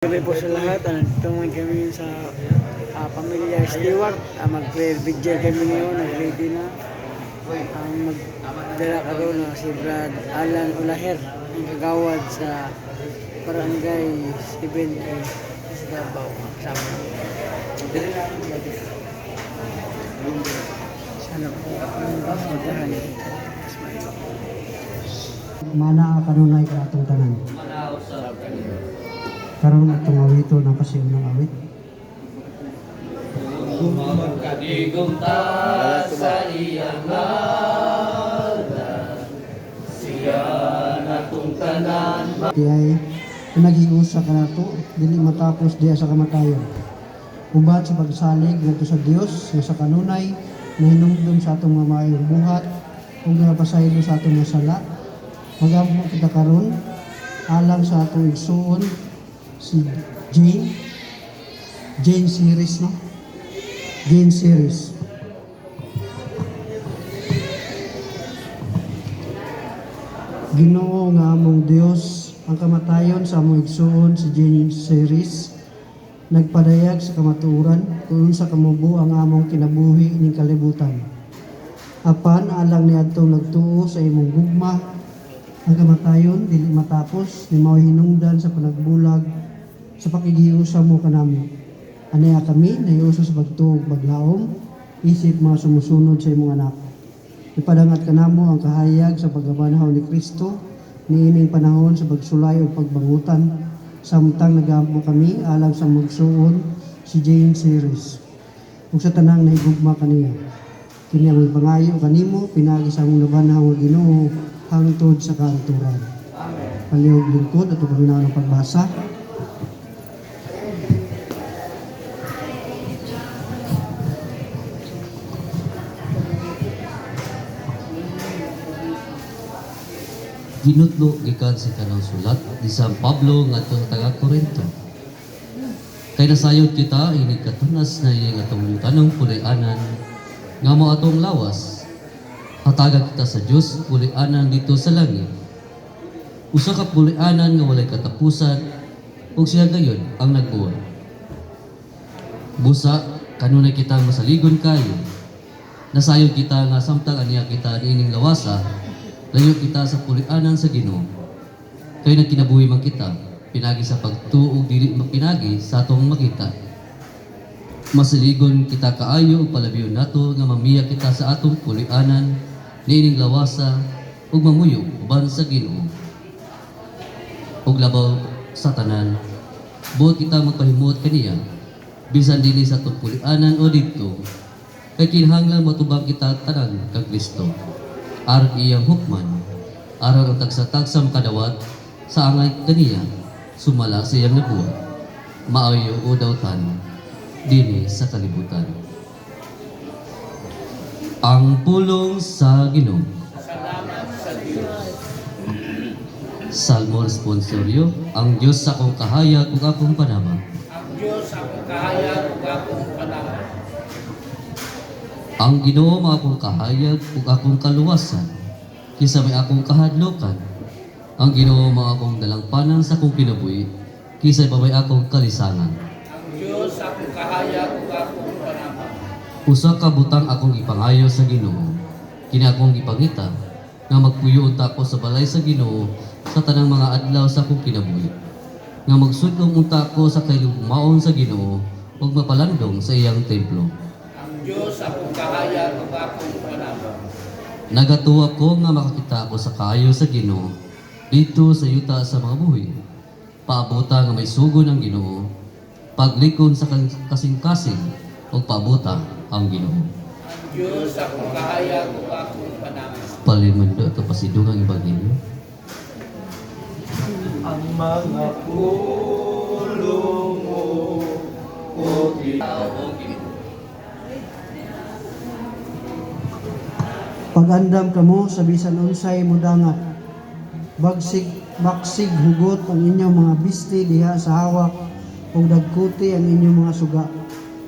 Gabi po sa lahat, nagtungan kami sa pamilya Stewart. Mag-prayer vigil kami ngayon, nag-ready na. Magdala ka doon si Brad Alan Ulaher, ang kagawad sa Barangay 7A sa Davao. Sama. Sana po ang pagmadahan. Mana kanunay ka atong tanan. Karon atong awito ng pasiyon ng awit. Magkadigong ta sa iyang ngalan, siya natong tanan. Kaya naghiusa ka nato, dili matapos diya sa kamatayon. Ubat sa pagsalig ngadto sa Dios nga sa kanunay nahinumdum sa atong mamayong buhat ug napasaylo sa atong masala. Magamo kita karon alang sa atong igsuon si Jane series, no? Jane series. Ginoo nga among Dios, ang kamatayon sa among igsuon si Jane series nagpadayag sa kamatuoran kung sa kamubo ang among kinabuhi ning kalibutan. Apan alang niadtong nagtuo sa imong gugma, ang kamatayon dili matapos ni mao hinungdan sa panagbulag sa pakigiusa mo kanamo. Aniya kami nahiusa sa pagtuog baglaom isip mga sumusunod sa imong anak. Ipadangat kanamo ang kahayag sa pagkabanhaw ni Kristo niining panahon sa pagsulay o pagbangutan samtang nagamo kami alang sa magsuon si Jane series. Ug sa tanang naigugma kaniya. Kini ang pangayo kanimo pinagi sa among nabanhaw nga Ginoo hangtod sa kaanturan. Palihog lingkod at paminaw ng pagbasa. Ginutlo gikan sa kanang sulat ni San Pablo ngadto sa taga Corinto. Kay nasayod kita inig katunas na iyang atong tanong pulianan nga mo atong lawas. Hatagan kita sa Dios pulianan dito sa langit. Usa ka pulianan nga walay katapusan ug siya gayon ang nagbuhat. Busa kanunay kita masaligon kayo. Nasayod kita nga samtang aniya kita niining lawasa. Layo kita sa pulianan sa Ginoo. Kay nagkinabuhi man kita, pinagi sa pagtuog dili mapinagi sa atong makita. Masaligon kita kaayo ug palabiyon nato nga mamiya kita sa atong pulianan niining lawasa ug mamuyog uban sa Ginoo. Ug labaw sa tanan, buot kita magpahimuot kaniya bisan dinhi sa atong pulianan o didto. Kay kinahanglan matubang kita tanan kag Kristo. Aron iyang hukman, aron ang tagsa-tagsam kadawat sa angay kaniya, sumala sa iyang nabuhat, maayo o dawtan, dini sa kalibutan. Ang pulong sa Ginoo. Salamat sa Diyos. Salmo responsoryo, ang Diyos sa akong kahayag ug akong panama. Ang Diyos ang kahayag ug akong panahon. Ang Ginoo mao akong kahayag ug akong kaluwasan, kisa may akong kahadlokan. Ang Ginoo mao akong dalangpanan sa akong kinabuhi, kisa may akong kalisangan. Ang Diyos ang kahayag ug akong panahon. Usa ka butang akong ipangayo sa Ginoo, kini akong ipangita nga magpuyo unta ko sa balay sa Ginoo sa tanang mga adlaw sa akong kinabuhi, nga magsudlong unta ko sa kailugmaon sa Ginoo ug mapalandong sa iyang templo. Diyos akong kahayag ug akong panahon. Nagatuwa ko nga makakita ako sa kaayo sa Ginoo dito sa yuta sa mga buhi. Paabuta nga may sugo ng Ginoo, paglikon sa kasing-kasing ug paabuta ang Ginoo. Diyos akong kahayag ug akong panahon. Palimundo ito pasidungang ibagilyo. Ang mga pulong mo o Pag-andam kamo sa bisan unsay mudangat. Baksig hugot ang inyong mga bisti diha sa hawak ug dagkuti ang inyong mga suga.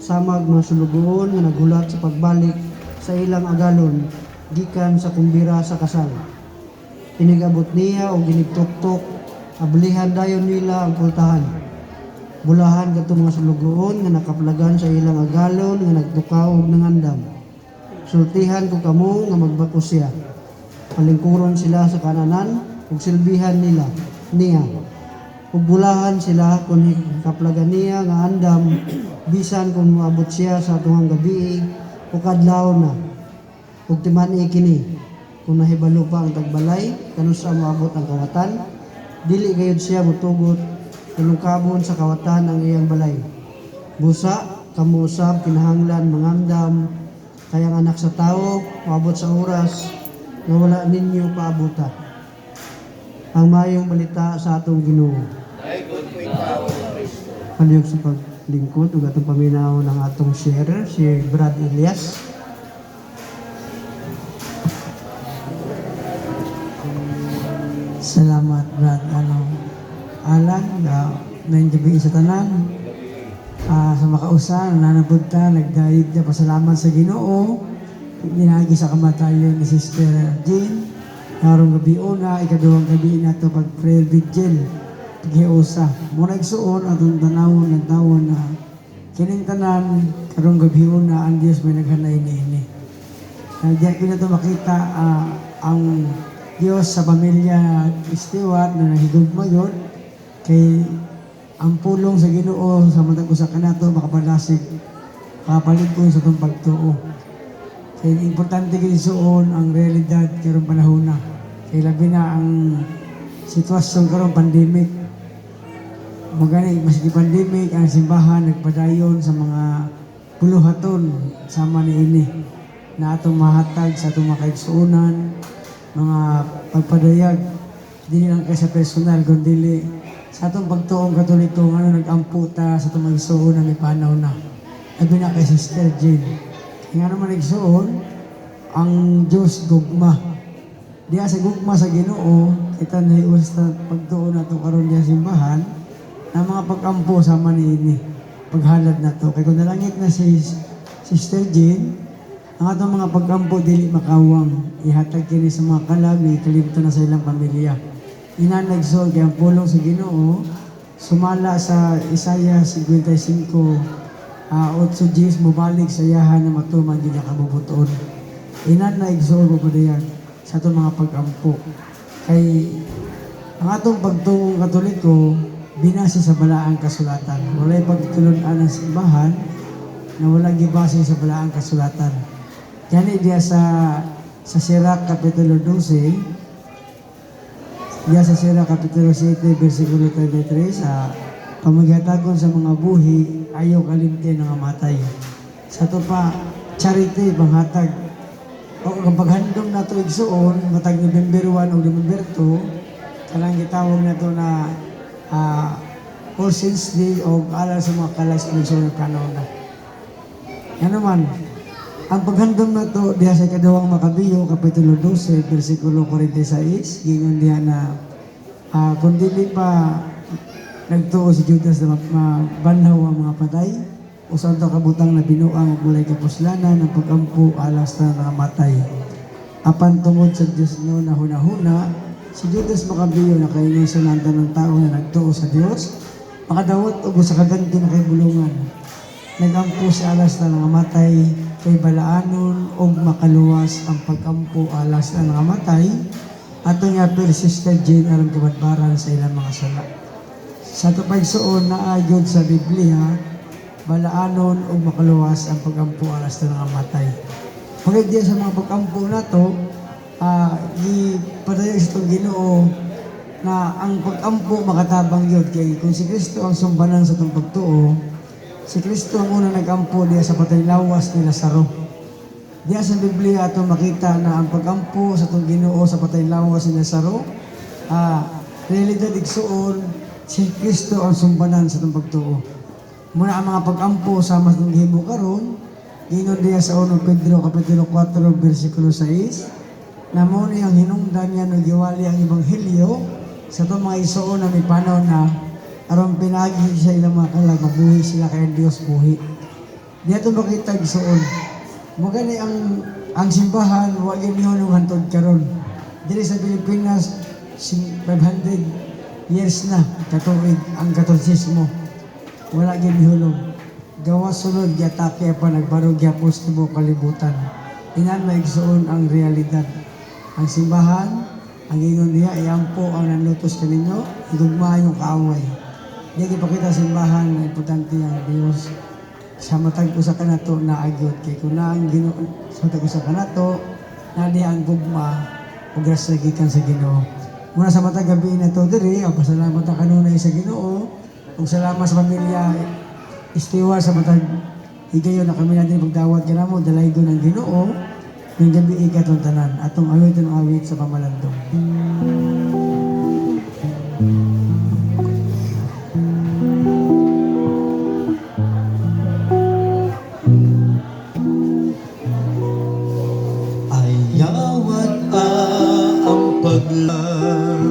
Samag mga sulugoon nga nagulat sa pagbalik sa ilang agalon gikan sa kumbira sa kasal. Inigabot niya o ginigtuktok, ablihan dayon nila ang pultahan. Bulahan kato mga sulugoon nga nakaplagan sa ilang agalon nga nagtukaw og nangandam. Sultihan ko kamo nga magbako siya. Palingkuron sila sa kananan ug silbihan niya. Ug bulahan sila kung kaplagan niya nga andam bisan kung moabot siya sa atong gabi o kadlaw na. Ug timan-i kini kung nahibalo pa ang tagbalay kanusa moabot ang kawatan, dili gayud siya motugot tulungkabon sa kawatan ang iyang balay. Busa kamo usab kinahanglan mangandam kaya ang anak sa tao moabot sa oras nga wala ninyo paabutan. Ang mayong balita sa atong Ginoo. Palihog sa paglingkod ug atong paminaw ng atong sharer si Brad Elias. Salamat Brad Alan na gabi sa tanan sa makausan nanabudta nagdayeg na pasalamat sa Ginoo dinagi sa kamatayon ni Sister Jean karong gabi una ikaduhang gabi nato pag prayer vigil paghiusa muna igsuon atong tanawon na kining tanan karong gabi una ang Dios may naghanay niini diyan ko na to makita ang Diyos sa pamilya Stewart na nahigugma yun kay ang pulong sa Ginoo sa matag usa kanato makapalasig kapalig ko sa itong pagtuo. Kaya importante gisuon ang realidad karong panahon na. Kaya labi na ang sitwasyon karong pandemic. Magani maski pandemic ang simbahan nagpadayon sa mga puluhaton sama niini na atong mahatag sa atong makaigsuonan mga pagpadayag dili lang kay sa personal kundi sa atong pagtuong Katoliko ano nag-amputa sa atong magsuon na may panaw na abi na kay Sister Jean nga naman nagsuon ang Diyos gugma diya sa gugma sa Ginoo kita nahius sa pagtuon nato karon diya simbahan na mga pag-ampo sama niini paghalad nato kay kung nalangit na si Sister Jean ang atong mga pagkampo dili makawang ihatag kini sa mga kalami kalibutan na sa ilang pamilya. Ina nagsol kay ang pulong sa Ginoo sumala sa Isaiah 55 8:10 mobalik sa yahan na matuman gid kabubuton. Ina nagsol ko padayan sa atong mga pagkampo. Kay ang atong pagtuong Katoliko binase sa balaang kasulatan. Walay pagtulunan ng simbahan na wala gibase sa balaang kasulatan. Kani diya sa Sirach Kapitulo 12, diya sa Sirach Kapitulo 7, versikulo 33, sa pamagatagon sa mga buhi, ayaw kalimti ng matay. Sa ito pa, charity, panghatag. O kapag handom na ito igsuon, matag November 1 o November 2, kalang gitawag na ito na All Saints Day o alala sa mga kalas na igsuon ng kanona. Yan naman, ang paghandom na to diha sa ikadawang Makabiyo, Kapitulo 12, versikulo 46, gingon diha na kung dili pa nagtuo si Judas na mabanhaw ang mga patay, o sa ito kabutang na binuang ug walay kapuslanan ng pagkampo alas na nakamatay. Apan tungod sa Diyos no na hunahuna, si Judas Makabiyo na kayo sa nanda ng tao na nagtuo sa Diyos, makadawat o sa kaganti na kay bulungan. Nagampo si alas na nangamatay kay balaanon o makaluwas ang pagkampo alas na nangamatay ato nga Sister Jane aron kabadbaran sa ilang mga sala. Sa tupagsuon na ayon sa Biblia, balaanon o makaluwas ang pagkampo alas na nangamatay. Pagkat diyan sa mga pagkampo na to, ipadayag sa itong Ginoo na ang pagkampo makatabang yun kay kung si Kristo ang sumbanan sa itong pagtuo, si Kristo ang unang nag-ampo diya sa patay lawas ni Lazaro. Diya sa Biblia ato makita na ang pag-ampo sa itong Ginoo sa patay lawas ni Lazaro, realidad igsuon, si Kristo ang sumbanan sa itong pagtuo. Muna ang mga pag-ampo sa mas nung himo karon, gingon diya sa 1 Pedro Kapitulo 4, versikulo 6, na mo ang hinungdan niya no giwali ang Ebanghelyo sa itong mga isuon na may panahon na aron pinagi sa ilang mga kalag, mabuhi sila kay Dios buhi. Dito makita gisuon. Magani ang simbahan wag niyo nung hantod karon. Dili sa Pilipinas 500 years na katuig ang Katolisismo. wala gyud hulog. Gawas sunod gyatake pa nagbarog gyapos tibuok kalibutan. Inan maigsuon ang realidad. Ang simbahan, ang ingon diha iampo ang nanutos kaninyo, igugma yung kaaway. Di ipakita sa simbahan na importante ang Dios. Sa matag usa kanato na agyod kay kun na ang Ginoo sa matag usa kanato na di ang gugma ug grasya gikan sa Ginoo. Muna sa matag gabi na to diri, pasalamat ta kanunay sa Ginoo ug salamat sa pamilya Istiwa sa matag higayon na kami natin pagdawat kanamo dalaygon ang Ginoo ng gabi ikatong tanan atong awiton awit sa pamalandong. Ayawat ang paglang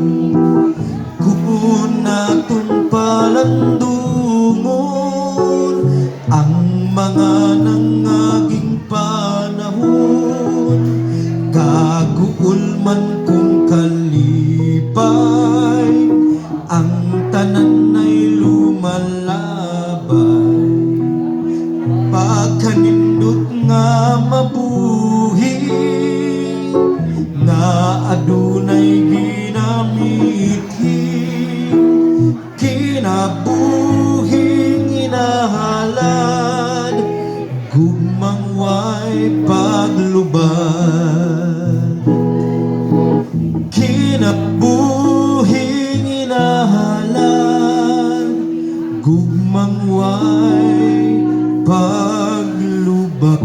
kunaton palandungon ang mga nangaging panahon kaguol man kung kalipay ang tanan ay lumalabay pagkanindot nga mabuhi nga adunay ginamithi kinabuhing inahalad gugmang way paglubad kinabuhing inahalad gugmang way paglubad.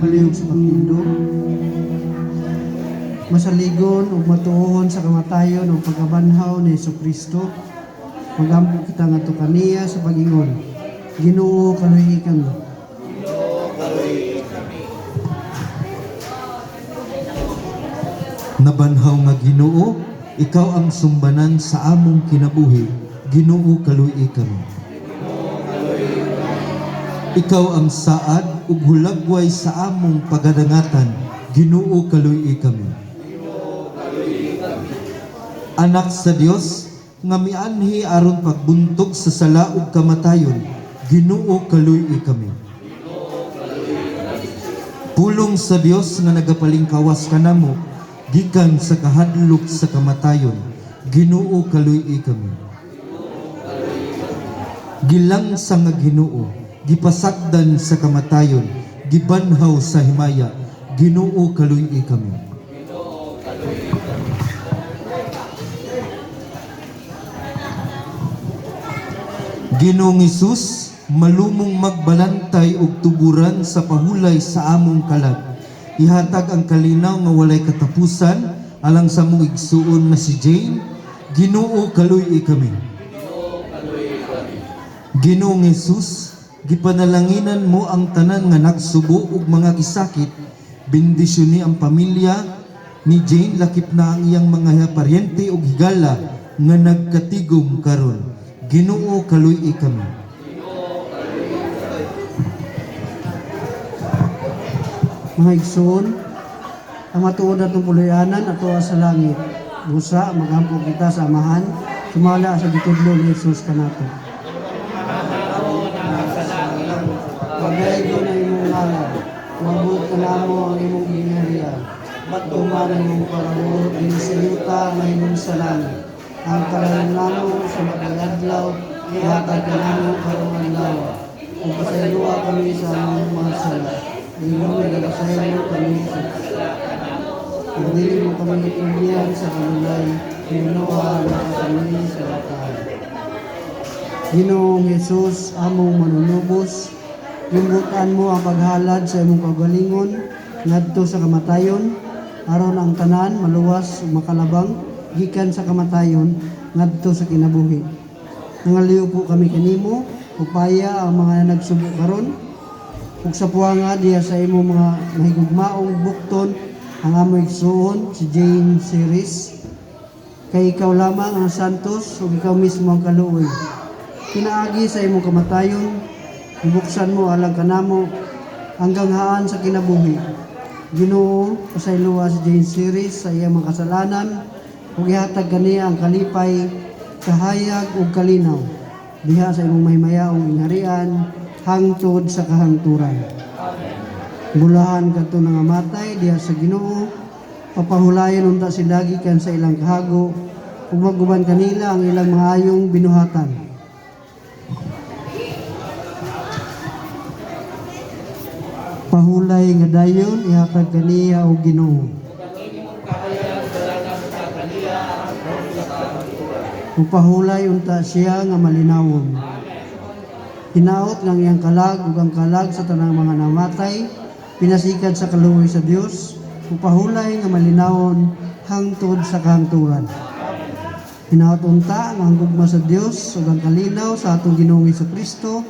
Palihog sa pagtindog, masaligon ug matuohon sa kamatayon ug pagkabanhaw ni Jesucristo. Magampo kita ngadto kaniya sa pag-ingon, Ginoo kaluhi kami. Nabanhaw nga Ginoo, ikaw ang sumbanan sa among kinabuhi. Ginoo kaluy kami. Ikaw ang saad ug hulagway sa among pagadangatan. Ginoo kaluy kami. Anak sa Dios nga mianhi aron pagbuntog sa sala ug kamatayon. Ginoo kaluy kami. Pulong sa Dios nga nagapalingkawas kanamo gikan sa kahadlok sa kamatayon. Ginoo kaluy kami. Gilang sa nga Ginoo, gipasagdan sa kamatayon, gibanhaw sa himaya. Ginoo kaluy kami. Ginoong Hesus, malumong magbalantay ug tuburan sa pahulay sa among kalag. Ihatag ang kalinaw nga walay katapusan alang sa mong igsuon na si Jane. Ginoo kaluy kami. Ginoong Hesus, gipanalanginan mo ang tanan nga nagsubo ug mga gisakit. Bendisyoni ang pamilya ni Jane, lakip na ang iyang mga paryente ug higala nga nagkatigom karon. Ginoo kaluy kami. Mga igsoon, ang matuod atong puluyanan ato sa langit. Busa magampo kita sa amahan, sumala sa gitudlo ni Jesus kanato. Pagaygo na imong ngalan, mabut ka namo ang imong ginghariya. Batuman ang imong parabot, ginisayuta na imong sa langit. Ang kalalang namo sa magaladlaw, ihatag ka namo karong adlaw. Kung pasayloa kami sa among mga sala, Ginoo nagasayo kami sa kung dili mo kami ipigilan sa kanulay, Ginoo na kami sa lakas. Ginoong Jesus, among manunubos, himbutan mo ang paghalad sa imong kagalingon ngadto sa kamatayon, aron ang tanan maluwas ug makalabang gikan sa kamatayon ngadto sa kinabuhi. Nangaliw po kami kanimo, upaya ang mga nagsubo karon, ug sa puanga diya sa imo mga mahigugmaong bukton ang amoy igsuon si Jane Series. Kay ikaw lamang ang santos ug ikaw mismo ang kaluoy. Pinaagi sa imong kamatayon, ibuksan mo alang kanamo hanggang haan sa kinabuhi. Ginoo, pasayloa si Jane Series sa iyang mga kasalanan, ug ihatag kaniya ang kalipay, kahayag ug kalinaw diha sa imong mahimayaong ingharian hangtod sa kahangturan. Bulahan kadto nga matay diha sa Ginoo, papahulayan unta sila gikan sa ilang kahago ug maguban kanila ang ilang mahayong binuhatan. Pahulay nga dayon ihatag kaniya og Ginoo. Upahulay unta siya nga malinawon. Hinaot lang iyang kalag ug ang kalag sa tanang mga namatay, pinasikad sa kaluoy sa Dios, upahulay nga malinawon hangtod sa kahangturan. Hinaot unta nga ang gugma sa Dios ug ang kalinaw sa atong Ginoong Hesukristo,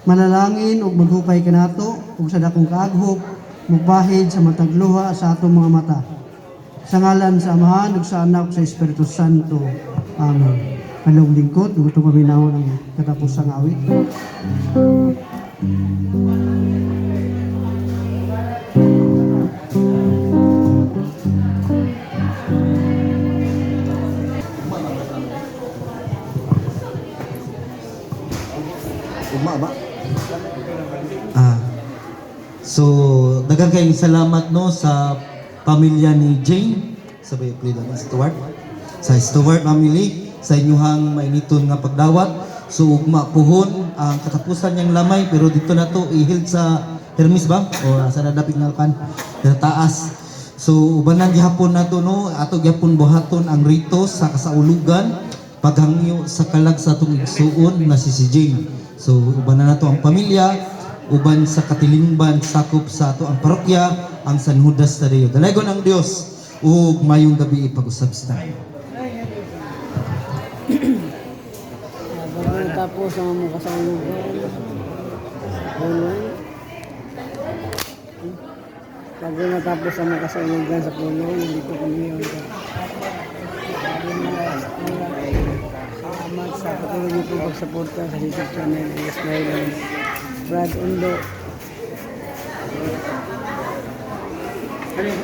manalangin ug maghupay kanato ug sa dakong kaaghop magpahid sa matag luha sa atong mga mata. Sa ngalan sa Amahan ug sa Anak ug sa Espiritu Santo. Amen. Kalong lingkod, ug ito paminahon ang katapos ng awit. So, daghang kayong salamat no sa pamilya ni Jane, sabay plead ni Stuart. Sa Stuart family, sa inyuhang mainiton nga pagdawat. So, ugma puhon ang katapusan niyang lamay, pero dito na to ihil sa Hermes ba? O sa nadapig nga kan taas. So, ubanan gihapon nato no, ato gihapon buhaton ang rito sa kasaulugan paghangyo sa kalag sa atong igsuon na si Jane. So, ubanan nato ang pamilya, uban sa katilingban sakop sa ato ang parokya, ang San Judas Tadeo. Dalagon ang Dios ug mayong gabi ipag-usab sa tayo. Bago natapos ang mga kasaulugan, pulong. Bago natapos ang mga kasaulugan sa pulong, hindi ko kami yun. Salamat sa patuloy niyo po pagsuporta sa YouTube channel ni Smile and Brad Undo. Ano yun?